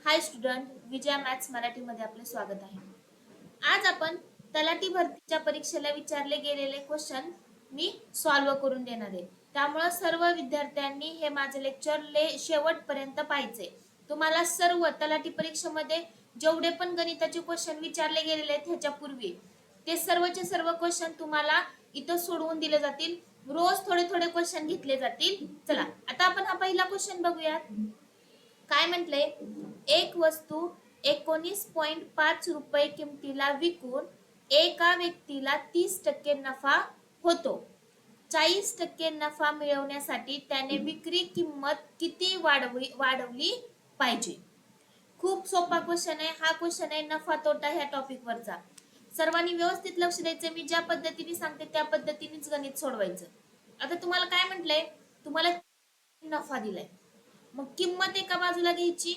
हाय student, Vijaya maths मराठीमध्ये आपले स्वागत आहे. आज आपण तलाठी भरतीच्या परीक्षेला विचारले गेलेले क्वेश्चन मी सॉल्व्ह करून देणार आहे. त्यामुळे सर्व विद्यार्थ्यांनी हे माझे लेक्चर शेवटपर्यंत पाहायचे. तुम्हाला सर्व तलाठी परीक्षेमध्ये जेवढे पण गणिताचे क्वेश्चन विचारले गेलेले आहेत ह्याच्यापूर्वी ते सर्वचे सर्व क्वेश्चन तुम्हाला इथं सोडवून दिले जातील. रोज थोडे थोडे क्वेश्चन घेतले जातील. चला आता आपण हा पहिला क्वेश्चन बघूयात. काय म्हटले? एक वस्तू 19.5 रुपये किमतीला विकून एका व्यक्तीला 30% नफा होतो. 40% नफा मिळवण्यासाठी त्याने विक्री किंमत किती वाढवली पाहिजे. खूप सोपा क्वेश्चन आहे हा. क्वेश्चन आहे नफा तोटा ह्या टॉपिक वरचा. सर्वांनी व्यवस्थित लक्ष द्यायचं. मी ज्या पद्धतीने सांगते त्या पद्धतीनेच गणित सोडवायचं. आता तुम्हाला काय म्हटलंय? तुम्हाला नफा दिलाय, मग किंमत एका बाजूला घ्यायची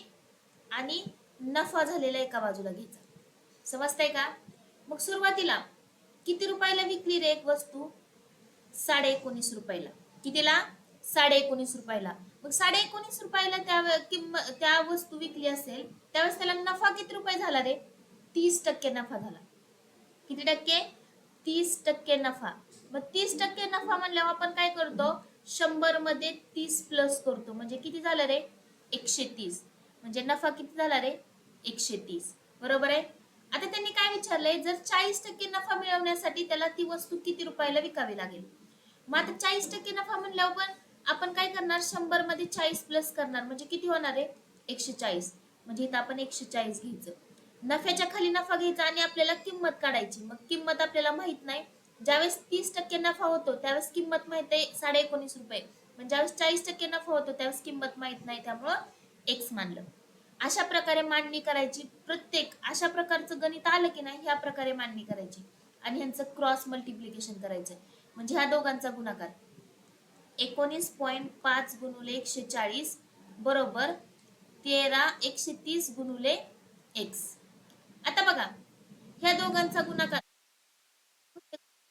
आणि नफा झालेला एका बाजूला घ्यायचा. समजतंय का? मग सुरुवातीला किती रुपयाला विकली रे एक वस्तू? 19.5 रुपयाला. कितीला? 19.5 रुपयाला. मग 19.5 रुपयाला त्या वस्तू विकली असेल त्यावेळेस त्याला नफा किती रुपये झाला रे? 30% नफा झाला. किती टक्के? 30% नफा. मग 30% नफा म्हणल्यावर आपण काय करतो? 100 मध्ये 30 प्लस करतो. म्हणजे किती झालं रे? 130. म्हणजे नफा किती झाला रे? 130. बरोबर आहे. आता त्यांनी काय विचारलंय? जर 40% नफा मिळवण्यासाठी त्याला ती वस्तू किती रुपयाला विकावी लागेल. मग आता 40% नफा म्हणल्यावर पण आपण काय करणार? 100 मध्ये 40 प्लस करणार. म्हणजे किती होणार आहे? 140. म्हणजे इथं आपण 140 घ्यायचं. नफ्याच्या खाली नफा घ्यायचा आणि आपल्याला किंमत काढायची. मग किंमत आपल्याला माहित नाही. ज्यावेळेस 30% नफा होतो त्यावेळेस किंमत माहित आहे 19.5 रुपये. म्हणजे ज्यावेळेस 40% नफा होतो त्यावेळेस किंमत माहित नाही, त्यामुळं एक्स मानलं. अशा प्रकारे मांडणी करायची. प्रत्येक अशा प्रकारचं गणित आलं की नाही ह्या प्रकारे मांडणी करायची आणि ह्यांचं क्रॉस मल्टिप्लिकेशन करायचं. म्हणजे ह्या दोघांचा गुणाकार 19.5 गुणुले 140 बरोबर 130 गुणुले एक्स. आता बघा ह्या दोघांचा गुणाकार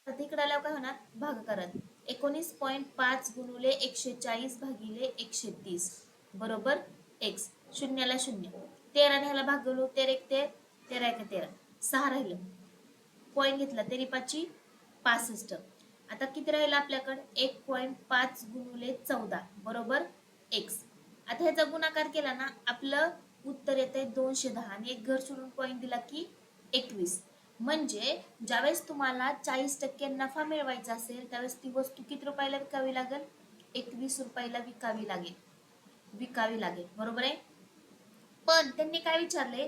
इकडे आल्यावर काय होणार? भागाकारात 19.5 गुणुले 140 भागिले 130 बरोबर एक्स. शून्याला शून्य. 13 ह्याला भागवलो. 13 एक 13, 13 एक 13, 6 राहिलं. पॉईंट घेतला 13 5 65. आता किती राहिलं आपल्याकडे? 1.5 गुणुले 14 बरोबर एक्स. आता ह्याचा गुणाकार केला ना आपलं उत्तर येते 210 आणि एक घर सोडून पॉईंट दिला की 21. म्हणजे ज्यावेळेस तुम्हाला 40% नफा मिळवायचा असेल त्यावेळेस ती वस्तू किती रुपयाला विकावी लागेल? 21 रुपयाला विकावी लागेल. बरोबर आहे. पण त्यांनी काय विचारले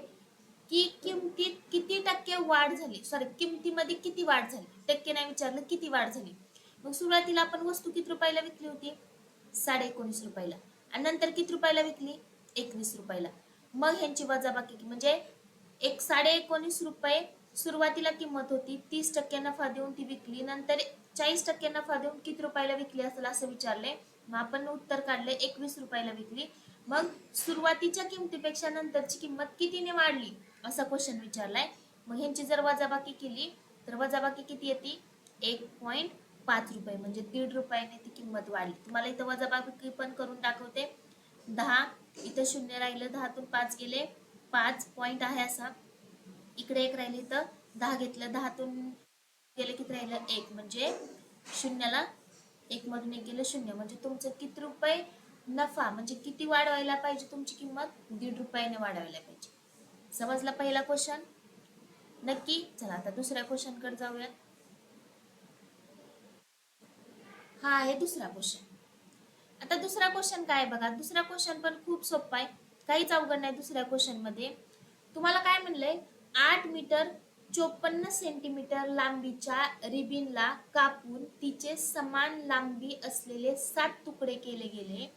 की किमतीत किती टक्के वाढ झाली. सॉरी, किमतीमध्ये किती वाढ झाली. टक्के नाही विचारलं, किती वाढ झाली. मग सुरुवातीला आपण वस्तू किती रुपयाला विकली होती? 19.5 रुपयाला. आणि नंतर किती रुपयाला विकली? 21 रुपयाला. मग ह्यांची वजाबाकी म्हणजे 19.5 रुपये सुरुवातीला किंमत होती. 30% नफा देऊन ती विकली. नंतर 40% नफा देऊन किती रुपयाला विकली असेल असं विचारले. मग आपण उत्तर काढले 21 रुपयाला विकली. मग सुरुवातीच्या किमतीपेक्षा नंतरची किंमत कितीने वाढली असा क्वेश्चन विचारलाय. मग ह्यांची जर वजाबाकी केली तर वजाबाकी किती येते? 1.5 रुपये. म्हणजे 1.5 रुपयाने ती किंमत वाढली. तुम्हाला इथं वजाबाकी पण करून दाखवते. 10 इथं शून्य राहिलं, 10तून 5 गेले, 5 पॉइंट आहे असा. इकडे 1 राहिले तर 10 घेतलं, 10तून गेले किती राहिलं? 1. म्हणजे शून्याला 1 मधून 1 गेलं 0. म्हणजे तुमचं किती रुपये नफा म्हणजे किती वाढवायला पाहिजे तुमची किंमत? 1.5 रुपयाने वाढवायला पाहिजे. समजला पहिला क्वेश्चन? नक्की. चला आता दुसऱ्या क्वेश्चन कडे जाऊयात. हा आहे दुसरा क्वेश्चन. आता दुसरा क्वेश्चन काय बघा. दुसरा क्वेश्चन पण खूप सोपा आहे, काहीच अवघड नाही. दुसऱ्या क्वेश्चन मध्ये तुम्हाला काय म्हणलंय? 8 मीटर 54 सेंटीमीटर लांबीच्या रिबिनला कापून तिचे समान लांबी असलेले 7 तुकडे केले गेले.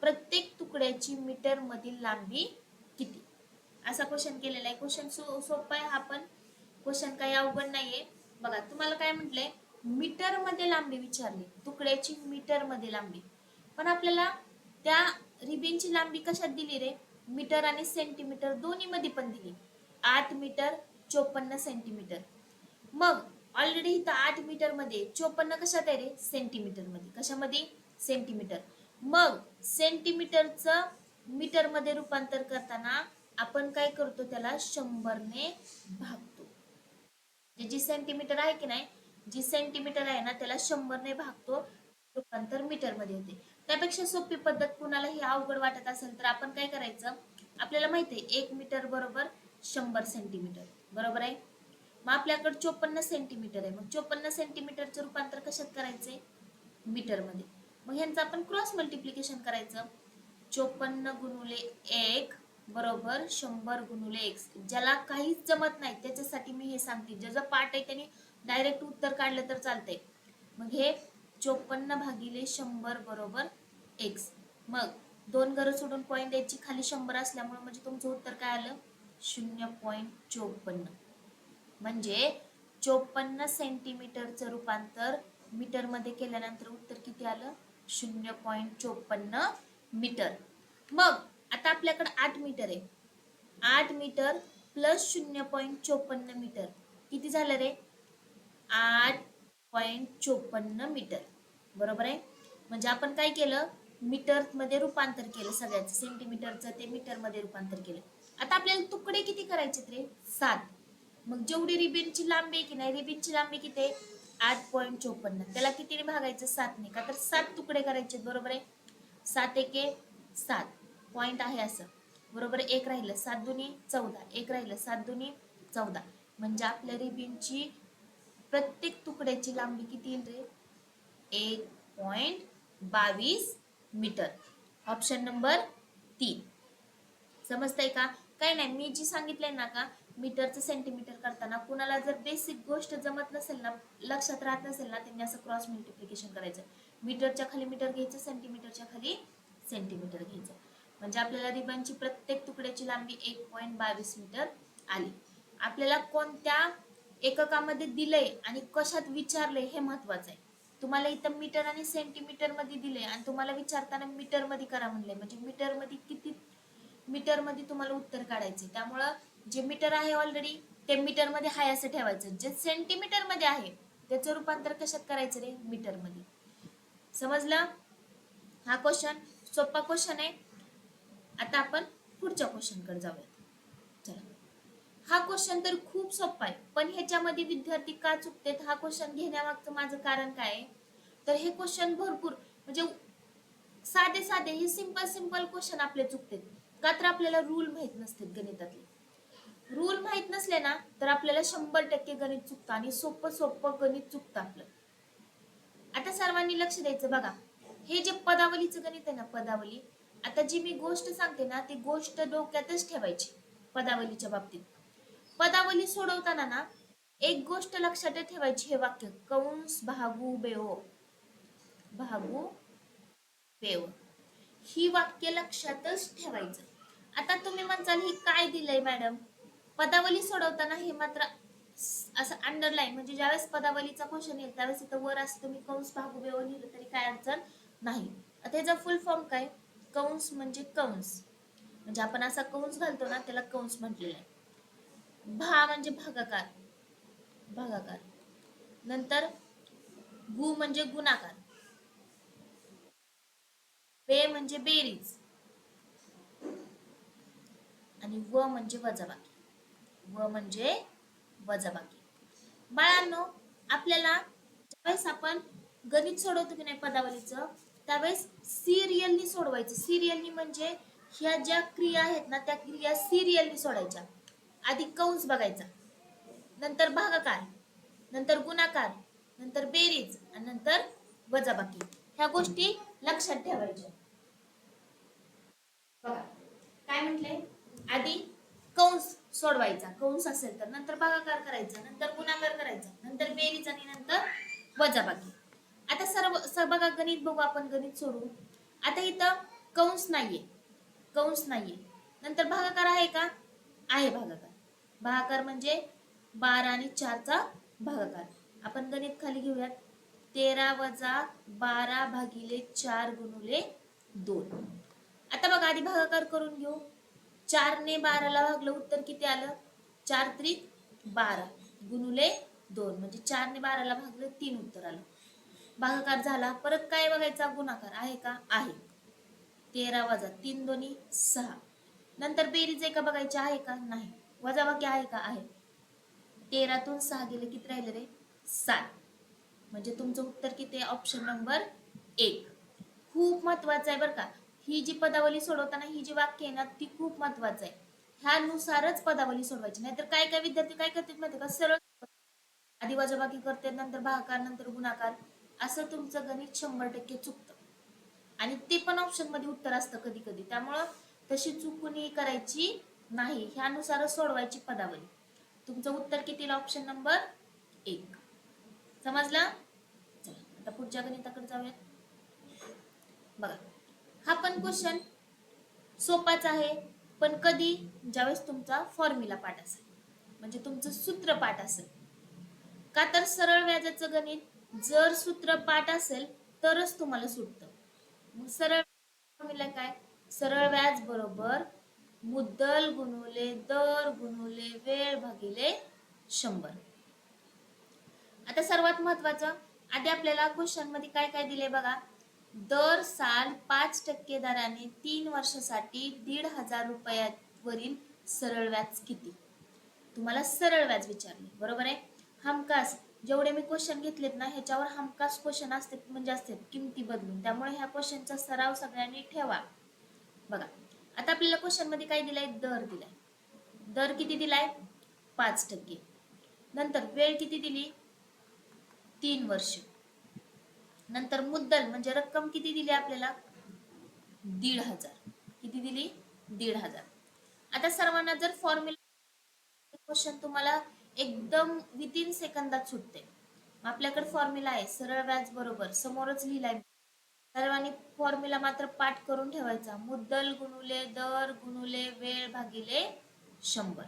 प्रत्येक तुकड्याची मीटर मधील लांबी किती? असा क्वेश्चन केलेला आहे. क्वेश्चन सोपा आहे हा पण. क्वेश्चन काही अवघड नाहीये. बघा तुम्हाला काय म्हटलंय? मीटर मध्ये लांबी विचारली. तुकड्याची मीटर मध्ये लांबी. पण आपल्याला त्या रिबिनची लांबी कशात दिली रे? मीटर आणि सेंटीमीटर दोन्ही मध्ये पण दिली. 8 मीटर 54 सेंटीमीटर. मग ऑलरेडी इथं 8 मीटर मध्ये 54 कशात आहे रे? सेंटीमीटर मध्ये. कशामध्ये? सेंटीमीटर. मग सेंटीमीटरचं मीटर मध्ये रूपांतर करताना आपण काय करतो, त्याला 100ने भागतो. जी सेंटीमीटर आहे की नाही, जी सेंटीमीटर आहे ना त्याला 100ने भागतो, रूपांतर मीटर मध्ये होते. त्यापेक्षा सोपी पद्धत कुणाला ही अवघड वाटत असेल तर आपण काय करायचं, आपल्याला माहिती आहे 1 मीटर बरोबर 100 सेंटीमीटर, बरोबर आहे. मग आपल्याकडे 54 सेंटीमीटर आहे, मग 54 सेंटीमीटरचं रूपांतर कशात करायचंय, मीटर मध्ये. मग ह्यांचं आपण क्रॉस मल्टिप्लिकेशन करायचं. 54 गुणुले 1 बरोबर 100 गुणुले एक्स. ज्याला काहीच जमत नाही त्याच्यासाठी मी हे सांगते, ज्याचं पाठ आहे त्यांनी डायरेक्ट उत्तर काढलं तर चालतंय. मग हे 54 भागिले 100 बरोबर एक्स. मग दोन घरं सोडून पॉईंट द्यायची, खाली 100 असल्यामुळे म्हणजे तुमचं उत्तर काय आलं, 0.54. म्हणजे 54 सेंटीमीटरचं रूपांतर मीटर मध्ये केल्यानंतर उत्तर किती आलं, 0.54 मीटर. मग आता आपल्याकडे 8 मीटर आहे, 8 मीटर प्लस 0.54 मीटर किती झालं रे, 8.54 मीटर, बरोबर आहे. म्हणजे आपण काय केलं, मीटर मध्ये रूपांतर केलं सगळ्याचं, सेंटीमीटरचं ते मीटर मध्ये रूपांतर केलं. आता आपल्याला तुकडे किती करायचे रे, 7. मग जेवढी रिबिनची लांबी आहे की नाही, रिबिनची लांबी किती आहे, 8.54, त्याला कितीने भागायचं, 7ने, का तर 7 तुकडे करायचे, बरोबर आहे. 7 एके 7 पॉइंट आहे असं, बरोबर. एक राहिलं 7 दुनी 14, एक राहिलं 7 दुनी 14, म्हणजे आपल्या रिबिनची प्रत्येक तुकड्याची लांबी किती येईल रे, 1.22 मीटर. Option number 3. समजतंय का, काही नाही, मी जी सांगितलंय ना का मीटरचं सेंटीमीटर करताना कुणाला जर बेसिक गोष्ट जमत नसेल ना, लक्षात राहत नसेल ना, त्यांनी असं क्रॉस मल्टिप्लिकेशन करायचं. मीटरच्या खाली मीटर घ्यायचं, सेंटीमीटरच्या खाली सेंटीमीटर घ्यायचं, म्हणजे आपल्याला रिबनची प्रत्येक तुकड्याची लांबी 1.22 मीटर आली. आपल्याला कोणत्या एककामध्ये दिलंय आणि कशात विचारलंय हे महत्वाचं आहे. तुम्हाला इथं मीटर आणि सेंटीमीटर मध्ये दिले आणि तुम्हाला विचारताना मीटर मध्ये करा म्हणले, म्हणजे मीटर मध्ये किती, मीटर मध्ये तुम्हाला उत्तर काढायचे. त्यामुळं जे मीटर आहे ऑलरेडी ते मीटर मध्ये आहे असं ठेवायचं, जे सेंटीमीटर मध्ये आहे त्याचं रूपांतर कशात करायचं रे, मीटर मध्ये. समजलं, हा क्वेश्चन सोपा क्वेश्चन आहे. आता आपण पुढच्या क्वेश्चन कडे जाऊयात. चला, हा क्वेश्चन तर खूप सोपा आहे, पण ह्याच्यामध्ये विद्यार्थी का चुकतात, हा क्वेश्चन घेण्यामागचं माझं कारण काय आहे, तर हे क्वेश्चन भरपूर म्हणजे साधे साधे हे सिंपल सिंपल क्वेश्चन आपले चुकतात, का तर आपल्याला रूल माहित नसतात गणितातले. रूल माहित नसले ना तर आपल्याला 100% गणित चुकतं आणि सोपं सोपं गणित चुकतं आपलं. आता सर्वांनी लक्ष द्यायचं बघा, हे जे पदावलीचं गणित आहे ना, पदावली, आता जी मी गोष्ट सांगते ना ती गोष्ट डोक्यातच ठेवायची. पदावलीच्या बाबतीत पदावली सोडवताना ना एक गोष्ट लक्षात ठेवायची, हे वाक्य कंस भागू बेओ, भागू बेओ, ही वाक्य लक्षातच ठेवायचं. आता तुम्ही म्हणताल ही काय दिलंय मॅडम, पदावली सोडवताना हे मात्र असं अंडरलाईन, म्हणजे ज्यावेळेस पदावलीचा क्वेश्चन येईल त्यावेळेस इथं वर असं तुम्ही कंस भागू बेओ लिहिलं तरी काय अडचण नाही. आता याचा फुल फॉर्म काय, कंस म्हणजे कंस, म्हणजे आपण असा कंस घालतो ना त्याला कंस म्हटलेला आहे. भा म्हणजे भागाकार, भागाकार. नंतर गु म्हणजे गुणाकार, बे म्हणजे बेरीज, आणि व म्हणजे वजाबाकी, व म्हणजे वजाबाकी. बाळांनो, आपल्याला ज्यावेळेस आपण गणित सोडवतो की नाही पदावलीचं, त्यावेळेस सिरियलनी सोडवायचं. सिरियलनी म्हणजे ह्या ज्या क्रिया आहेत ना त्या क्रिया सिरियलनी सोडायच्या. आधी कंस बघायचा, नंतर भागाकार, नंतर गुणाकार, नंतर बेरीज आणि नंतर वजाबाकी. ह्या गोष्टी लक्षात ठेवायच्या. बघा काय म्हटलंय, आधी कंस सोडवायचा, कंस असेल तर नंतर भागाकार करायचा, नंतर गुणाकार करायचा, नंतर बेरीज आणि नंतर वजाबाकी. आता सर्व बघा गणित बघू आपण, गणित सोडू. आता इथं कंस नाहीये, कंस नाहीये, नंतर भागाकार आहे का, आहे भागाकार. भागाकार म्हणजे 12 आणि 4चा भागाकार. आपण गणित खाली घेऊयात, 13 वजा 12 भागिले 4 गुणुले 2. आता बघा आधी भागाकार करून घेऊ. 4 ने 12 ला भागलं, उत्तर किती आलं, 4 त्रिक 12 गुणुले 2, म्हणजे 4 ने 12 ला भागलं 3 उत्तर आलं. भागाकार झाला. परत काय बघायचा, गुणाकार आहे का, आहे. 13 वजा 3 दोन्ही 6, नंतर बेरीज आहे का बघायची आहे का नाही, वजाबाकी आहे का आहे. 13तून 6 गेले किती राहिले रे 7. म्हणजे तुमचं उत्तर किती आहे ऑप्शन नंबर 1. खूप महत्वाचं आहे बरं का. ही जी पदावली सोडवताना ही जी वाक्य आहे ना ती खूप महत्वाचं आहे. ह्यानुसारच पदावली सोडवायची. नाहीतर काय काय विद्यार्थी काय करतात माहिती का, सरळ आधी वजाबाकी करते, नंतर भागाकार, नंतर गुणाकार, असं तुमचं गणित 100% चुकतं. आणि ते पण ऑप्शन मध्ये उत्तर असतं कधी कधी. त्यामुळं तशी चुकूनही करायची नाही, ह्यानुसारच सोडवायची पदावली. तुमचं उत्तर किती ऑप्शन नंबर 1. समजलं. चला आता पुढच्या गणिताकडे जाऊयात. बघा हा पण क्वेश्चन सोपाच आहे, पण कधी, ज्यावेळेस तुमचा फॉर्म्युला पाठ असेल, म्हणजे तुमचं सूत्र पाठ असेल. का तर सरळ व्याजाचं गणित जर सूत्र पाठ असेल तरच तुम्हाला सुटतं. मग सरळ फॉर्म्युला काय, सरळ व्याज बरोबर मुद्दल गुणुले दर गुणुले वेळ भागिले 100. आता सर्वात महत्वाचं, आधी आपल्याला क्वेश्चन मध्ये काय काय दिले बघा. दर साल 5% दराने 3 वर्षासाठी 1,500 रुपयावरील सरळ व्याज किती. तुम्हाला सरळ व्याज विचारले, बरोबर आहे. हमखास जेवढे मी क्वेश्चन घेतलेत ना ह्याच्यावर हमखास क्वेश्चन असते, म्हणजे असते किमती बदलून. त्यामुळे ह्या क्वेश्चनचा सराव सगळ्यांनी ठेवा. बघा आता आपल्याला क्वेश्चन मध्ये काय दिलाय, दर दिलाय. दर किती दिलाय 5%. नंतर वेळ किती दिली 3 वर्ष. नंतर मुद्दल म्हणजे रक्कम किती दिली आपल्याला 1,500. किती दिली 1,500. आता सर्वांना जर फॉर्म्युला क्वेश्चन तुम्हाला एकदम विथिन सेकंदात सुटते. आपल्याकडे फॉर्म्युला आहे सरळ व्याज बरोबर समोरच लिहिलाय. सर्वांनी फॉर्म्युला मात्र पाठ करून ठेवायचा. मुद्दल गुणुले दर गुणुले वेळ भागिले 100.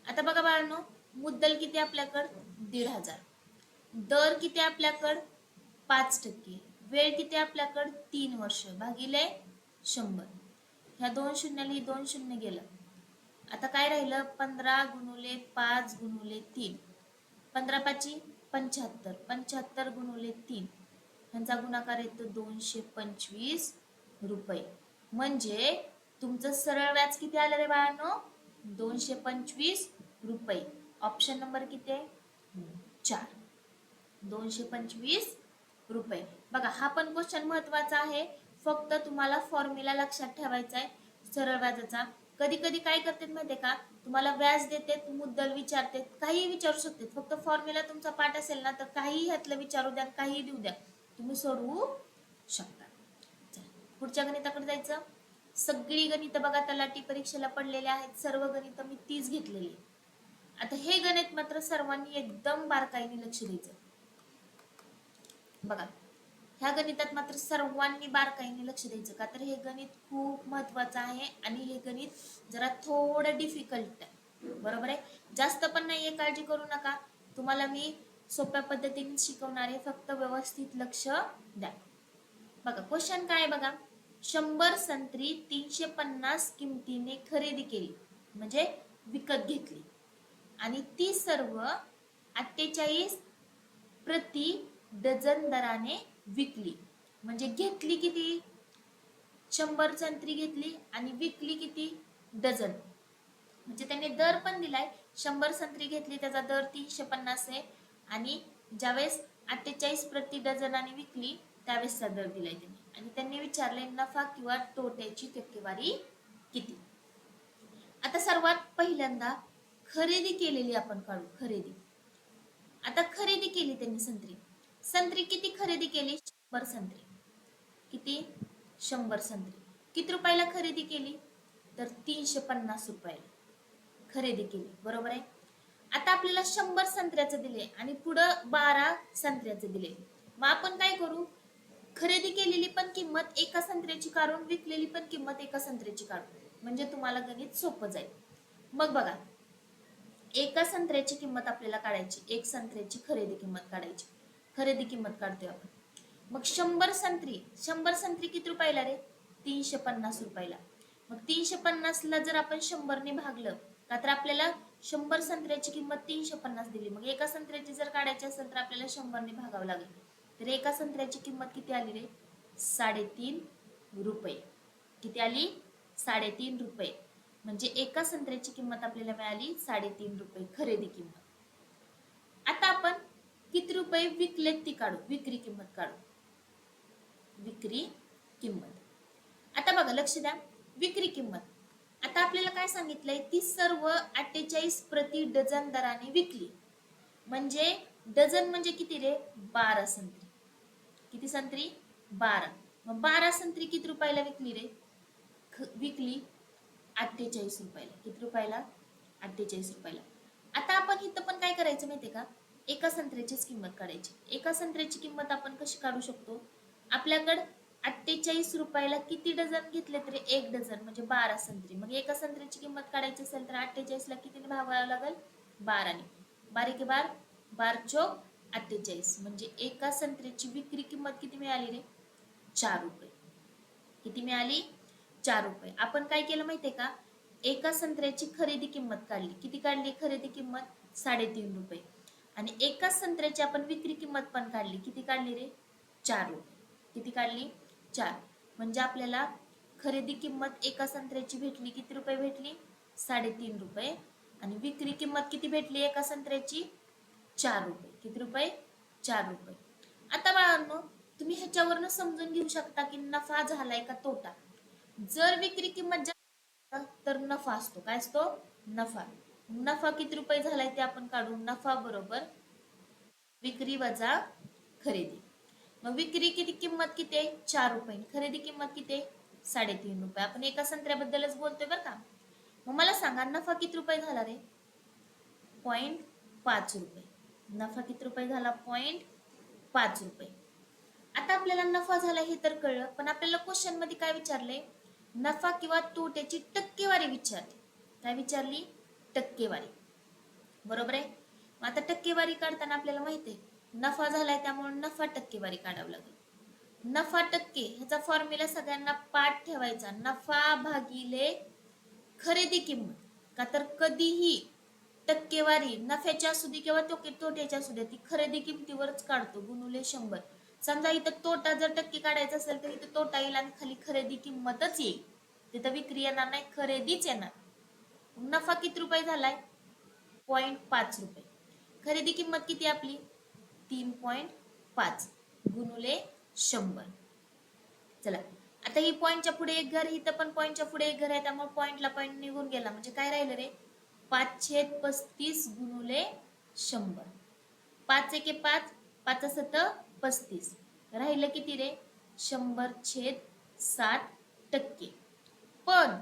आता बघा बाळांनो, मुद्दल किती आपल्याकडे 1,500, दर किती आपल्याकडे 5%, वेळ किती आपल्याकडे 3 वर्ष भागिले 100. ह्या 2 शून्याला 2 शून्य गेलं. आता काय राहिलं 15 गुणुले 5 गुणुले 3. 15 पाची 75, 75 गुणुले 3, ह्यांचा गुणाकार येतो 225 रुपये. म्हणजे तुमचं सरळ व्याज किती आलं रे बाळांनो 225 रुपये. ऑप्शन नंबर किती आहे 4. 225 रुपये. बघा हा पण क्वेश्चन महत्वाचा आहे, फक्त तुम्हाला फॉर्म्युला लक्षात ठेवायचा आहे सरळ व्याजाचा. कधी कधी काय करतात माहितीये का, तुम्हाला व्याज देते, मुद्दल विचारते, काही विचारू शकते. फक्त फॉर्म्युला तुमचा पाठ असेल ना तर काही ह्यातलं विचारू द्या, काही देऊ द्या, तुम्ही सोडवू शकता. पुढच्या गणिताकडे जायचं. सगळी गणित बघा तलाठी परीक्षेला पडलेले आहेत, सर्व गणित मी 30 घेतलेली. आता हे गणित मात्र सर्वांनी एकदम बारकाईने लक्ष द्यायचं. बघा ह्या गणितात मात्र सर्वांनी बारकाईने लक्ष द्यायचं, का तर हे गणित खूप महत्वाचं आहे आणि हे गणित जरा थोडं डिफिकल्ट आहे, बरोबर आहे. जास्त पण नाहीये, काळजी करू नका. तुम्हाला मी सोप्या पद्धतीने शिकवणार आहे, फक्त व्यवस्थित लक्ष द्या. बघा क्वेश्चन काय बघा, 100 संत्री 350 किमतीने खरेदी केली, म्हणजे विकत घेतली, आणि ती सर्व 48 प्रति डझन दराने विकली. म्हणजे घेतली किती 100 संत्री घेतली आणि विकली किती डझन. म्हणजे त्यांनी दर पण दिलाय, 100 संत्री घेतली त्याचा दर 350 आहे, आणि ज्यावेळेस 48 प्रति डझनाने विकली त्यावेळेसचा दर दिलाय त्यांनी. आणि त्यांनी विचारले नफा किंवा तोट्याची टक्केवारी किती. आता सर्वात पहिल्यांदा खरेदी केलेली आपण काढू. खरेदी, आता खरेदी केली त्यांनी संत्री. संत्री किती खरेदी केली 100 संत्री. किती 100 संत्री. किती रुपयाला खरेदी केली तर 350 रुपयाला खरेदी केली, बरोबर आहे. आता आपल्याला 100 संत्र्याचं दिले आणि पुढं 12 संत्र्याचं दिले. मग आपण काय करू, खरेदी केलेली पण किंमत एका संत्र्याची काढून विकलेली पण किंमत एका संत्र्याची काढू, म्हणजे तुम्हाला गणित सोपं जाईल. मग बघा एका संत्र्याची किंमत आपल्याला काढायची, एक संत्र्याची खरेदी किंमत काढायची. खरेदी किंमत काढतोय आपण. मग 100 संत्री, 100 संत्री किती रुपयाला रे 350 रुपयाला. मग 350 ला जर आपण 100 ने भागलं का तर आपल्याला 100 संत्र्याची किंमत 350 दिली. मग एका संत्र्याची जर काढायची असेल तर आपल्याला 100 ने भागावं लागेल. तर एका संत्र्याची किंमत किती आली रे 3.5 रुपये. किती आली 3.5 रुपये. म्हणजे एका संत्र्याची किंमत आपल्याला मिळाली 3.5 रुपये खरेदी किंमत. आता आपण किती रुपये विकलेत ती काढू, विक्री किंमत काढू. विक्री किंमत. आता बघा लक्ष द्या, विक्री किंमत आता आपल्याला काय सांगितलंय, ती सर्व 48 प्रति डझन दराने विकली. म्हणजे डझन म्हणजे किती रे, 12 संत्री. किती संत्री, 12. मग 12 संत्री किती रुपयाला विकली रे, विकली 48 रुपयाला. किती रुपयाला, 48 रुपयाला. आता आपण इथं पण काय करायचं माहितीये का, एका संत्र्याचीच किंमत काढायची. एका संत्र्याची किंमत आपण कशी काढू शकतो, आपल्याकडे 48 रुपयाला किती डझन घेतले तरी 1 डझन म्हणजे 12 संत्री. मग एका संत्र्याची किंमत काढायची असेल तर 48 ला कितीने भागावं लागेल, 12 ने. 12 के 12, 12 चौक 48. म्हणजे एका संत्र्याची विक्री किंमत किती मिळाली रे, 4 रुपये. किती मिळाली, 4 रुपये. आपण काय केलं माहितीये का, एका संत्र्याची खरेदी किंमत काढली. किती काढली खरेदी किंमत, 3.5 रुपये. आणि एका संत्र्याची आपण विक्री किंमत पण काढली. किती काढली रे, 4 रुपये. किती काढली, 4. म्हणजे आपल्याला खरेदी किंमत एका संत्र्याची भेटली, किती रुपये भेटली, 3.5 रुपये. आणि विक्री किंमत किती भेटली एका संत्र्याची, 4 रुपये. किती रुपये, 4 रुपये. आता बाळांनो, तुम्ही ह्याच्यावरनं समजून घेऊ शकता की नफा झालाय का तोटा. जर विक्री किंमत तर नफा असतो. काय असतो, नफा. नफा किती रुपये झालाय ते आपण काढू. नफा बरोबर विक्री वजा खरेदी. मग विक्री किती किंमत किती आहे, 4 रुपये. खरेदी किंमत किती आहे, 3.5 रुपये. आपण एका संत्र्याबद्दलच बोलतोय बरं का. मग मला सांगा नफा किती रुपये झाला रे, 0.5 रुपये. नफा किती रुपये झाला, 0.5 रुपये. आता आपल्याला नफा झाला हे तर कळलं, पण आपल्याला क्वेश्चन मध्ये काय विचारले, नफा किंवा तोट्याची टक्केवारी विचारली. काय विचारली, टक्केवारी. बरोबर आहे. मग आता टक्केवारी काढताना आपल्याला माहिती आहे नफा झालाय त्यामुळे नफा टक्केवारी काढावं लागेल. नफा टक्के ह्याचा फॉर्म्युला सगळ्यांना पाठ ठेवायचा, नफा भागिले खरेदी किंमत. का तर कधीही टक्केवारी नफ्याची असू दे किंवा तोट्याची असू दे ती खरेदी किमतीवरच काढतो, गुणुले 100. समजा इथं तोटा जर टक्के काढायचा असेल तर इथं तोटा येईल आणि खाली खरेदी किंमतच येईल. तिथं विक्री येणार नाही, खरेदीच येणार. नफा किती रुपये झालाय, 0.5 रुपये. खरेदी किंमत किती आपली, 3.5 गुणुले 100. चला आता ही पॉइंटच्या पुढे एक घर, इथं पण पॉइंटच्या पुढे एक घर आहे त्यामुळे पॉइंटला पॉइंट निघून गेला. म्हणजे काय राहिलं रे, 5/35 गुणुले 100. 5 एके 5, 5 7 35. राहिलं किती रे, 100/7%. पण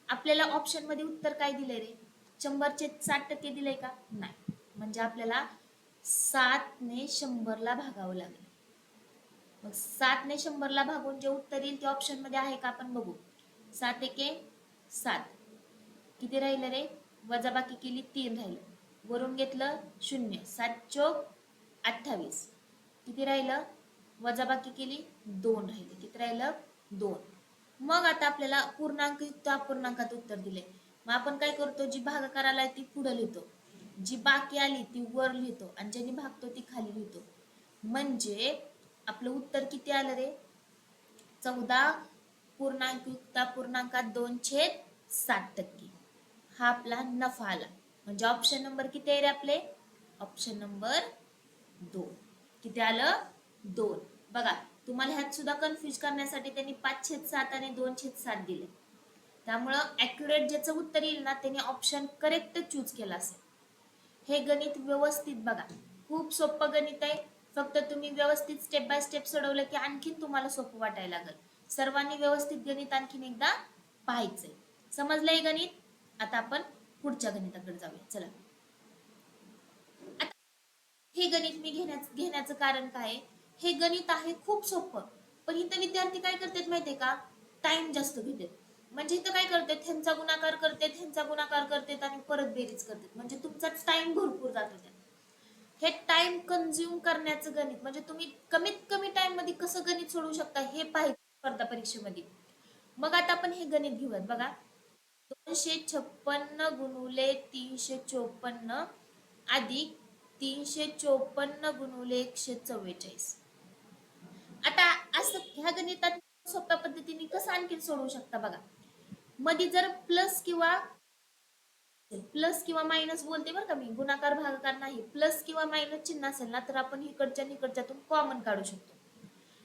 आपल्याला ऑप्शन मध्ये उत्तर काय दिलंय रे, 100/60% दिलंय का, नाही. म्हणजे आपल्याला 7 ने 100 ला भागावं लागेल. मग 7 ने 100 ला भागून जे उत्तर येईल ते ऑप्शन मध्ये आहे का आपण बघू. 7 एके 7. किती राहिलं रे, वजा बाकी केली 3 राहिलं, वरून घेतलं 0. 7 चौक 28. किती राहिलं, वजा बाकी केली 2 राहिले. किती राहिलं, 2. मग आता आपल्याला पूर्णांक युक्त अपूर्णांकात उत्तर दिले. मग आपण काय करतो, जी भागाकार आलाय ती पुढे लिहितो, जी बाकी आली ती वर लिहितो आणि ज्याने भागतो ती खाली लिहितो. म्हणजे आपलं उत्तर किती आलं रे, 14 पूर्णांक युक्त अपूर्णांकात 2/7%. हा आपला नफा आला. म्हणजे ऑप्शन नंबर किती आहे रे आपले, ऑप्शन नंबर 2. किती आलं, 2. बघा तुम्हाला ह्यात सुद्धा कन्फ्युज करण्यासाठी त्यांनी 5/7 आणि 2/7 दिले. त्यामुळं ऍक्युरेट ज्याचं उत्तर येईल ना त्याने ऑप्शन करेक्ट चूज केला असेल. हे गणित व्यवस्थित बघा, खूप सोपं गणित आहे. फक्त तुम्ही व्यवस्थित स्टेप बाय स्टेप सोडवलं की आणखीन तुम्हाला सोपं वाटायला लागेल. सर्वांनी व्यवस्थित गणित आणखीन एकदा पाहायचंय. समजलंय गणित. आता आपण पुढच्या गणिताकडे जाऊया. चला आता हे गणित मी घेण्याचं कारण काय, हे गणित आहे खूप सोपं, पण इथं विद्यार्थी काय करतात माहितीये का, टाइम जास्त घेतात. म्हणजे इथं काय करतात, ह्यांचा गुणाकार करतात, ह्यांचा गुणाकार करतात आणि परत बेरीज करतात. म्हणजे तुमचा टाइम भरपूर जातो त्यात. हे टाइम कंझ्युम करण्याचं गणित, म्हणजे तुम्ही कमीत कमी टाइम मध्ये कसं गणित सोडवू शकता हे पाहिजे स्पर्धा परीक्षेमध्ये. मग आता आपण हे गणित घेऊयात. बघा 256 गुणुले 354 अधिक 354 गुणुले 144. आता असं ह्या गणितात सोप्या पद्धतीने कसं आणखी सोडवू शकता बघा. मध्ये जर प्लस किंवा मायनस बोलते बरं का मी, गुणाकार भागाकार नाही, प्लस किंवा मायनस चिन्ह असेल ना तर आपण इकडच्या निकडच्यातून कॉमन काढू शकतो.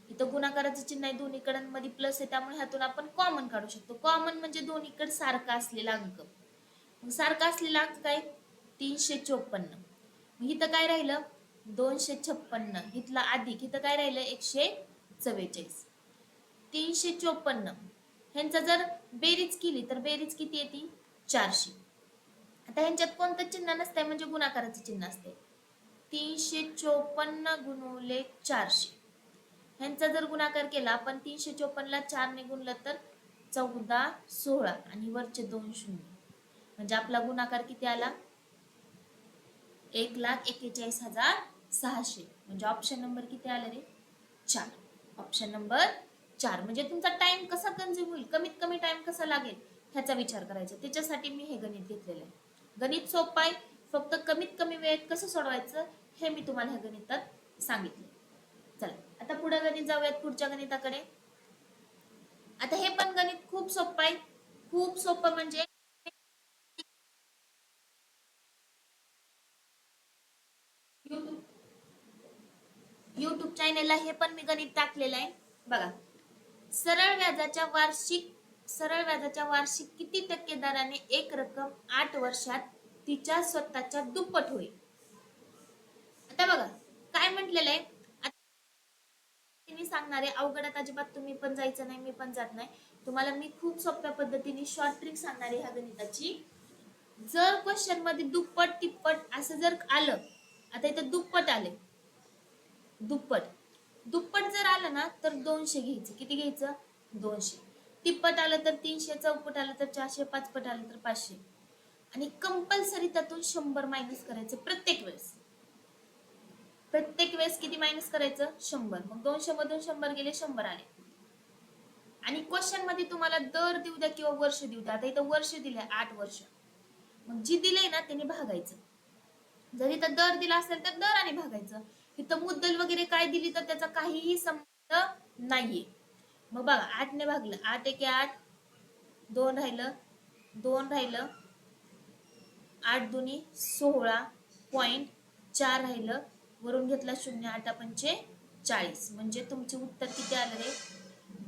इथं गुणाकाराचं चिन्ह आहे, दोन्हीकडांमध्ये प्लस आहे, त्यामुळे ह्यातून आपण कॉमन काढू शकतो. कॉमन म्हणजे दोन्हीकडे सारखा असलेला अंक. मग सारखा असलेला अंक काय, 354. मग इथं काय राहिलं, 256. इथला अधिक, इथं काय राहिलं, 144. 354 ह्यांचा जर बेरीज केली तर बेरीज किती येते, 400. आता ह्यांच्यात कोणतं चिन्ह नसतंय म्हणजे गुणाकाराचं चिन्ह असते. 354 गुणुले 400, ह्यांचा जर गुणाकार केला आपण, 354ला 4 ने गुणलं तर 1416 आणि वरचे 2 शून्य, म्हणजे आपला गुणाकार किती आला, 1,41,600. म्हणजे ऑप्शन नंबर किती आला रे, 4. Option number 4. म्हणजे तुमचा टाइम कसा कंझ्युम होईल, कमीत कमी टाइम कसा लागेल ह्याचा विचार करायचा. त्याच्यासाठी मी हे गणित घेतलेलं आहे. गणित सोपं आहे, फक्त कमीत कमी वेळेत कसं सोडवायचं हे मी तुम्हाला ह्या गणितात सांगितले. चला आता पुढे गणित जाऊयात, पुढच्या गणिताकडे. आता हे पण गणित खूप सोपं आहे, खूप सोपं म्हणजे युट्यूब चॅनेलला हे पण मी गणित टाकलेलं आहे बघा. सरळ व्याजाच्या वार्षिक किती टक्के दराने एक रक्कम 8 वर्षात तिच्या स्वतःच्या दुप्पट होईल. आता बघा काय म्हटलेलं आहे, मी सांगणार आहे, अवघडात अजिबात तुम्ही पण जायचं नाही, मी पण जात नाही. तुम्हाला मी खूप सोप्या पद्धतीने शॉर्ट ट्रिक सांगणार आहे ह्या गणिताची. जर क्वेश्चन मध्ये दुप्पट तिप्पट असं जर आलं, आता इथं दुप्पट आले, दुप्पट दुप्पट जर आलं ना तर 200 घ्यायचं. किती घ्यायचं, 200. तिप्पट आलं तर 300, चौपट आलं तर 400, पाचपट आलं तर 500. आणि कंपल्सरी त्यातून 100 मायनस करायचं प्रत्येक वेळेस. प्रत्येक वेळेस किती मायनस करायचं, 100. मग 200 मधून 100 गेले, 100 आले. आणि क्वेश्चन मध्ये तुम्हाला दर देऊ द्या किंवा वर्ष देऊ द्या, आता इथं वर्ष दिलंय 8 वर्ष, मग जी दिलंय ना त्याने भागायचं. जर इथं दर दिला असेल तर दराने भागायचं. इथं मुद्दल वगैरे काय दिली तर त्याचा काहीही संबंध नाहीये. मग बघा 8 ने भागलं, 8 एके 8, 2 राहिलं, 2 राहिलं, 8 दुनी 16.4 राहिलं, वरून घेतला 0, 8 पंचे 40. म्हणजे तुमचे उत्तर किती आलं रे,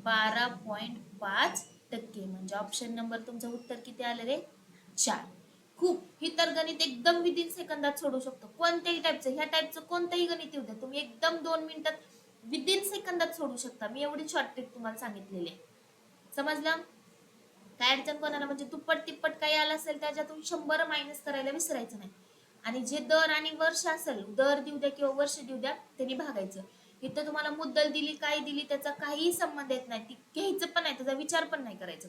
12.5%. म्हणजे ऑप्शन नंबर तुमचं उत्तर किती आलं रे, 4. खूप ही तर गणित एकदम विदिन सेकंदात सोडू शकतो. कोणत्याही टाईपचं, ह्या टाईपचं कोणतंही गणित येऊ द्या, तुम्ही एकदम 2 मिनिटात विदिन सेकंदात सोडू शकता. मी एवढी शॉर्ट ट्रिक तुम्हाला सांगितलेली आहे. समजलं, काय अडचण कोणाला, म्हणजे दुप्पट तिप्पट काही आलं असेल त्याच्यातून 100 मायनस करायला विसरायचं नाही. आणि जे दर आणि वर्ष असेल, दर देऊ द्या किंवा वर्ष देऊ द्या, त्यांनी भागायचं. इथं तुम्हाला मुद्दल दिली, काय दिली, त्याचा काहीही संबंध येत नाही, ती घ्यायचं पण नाही, त्याचा विचार पण नाही करायचा.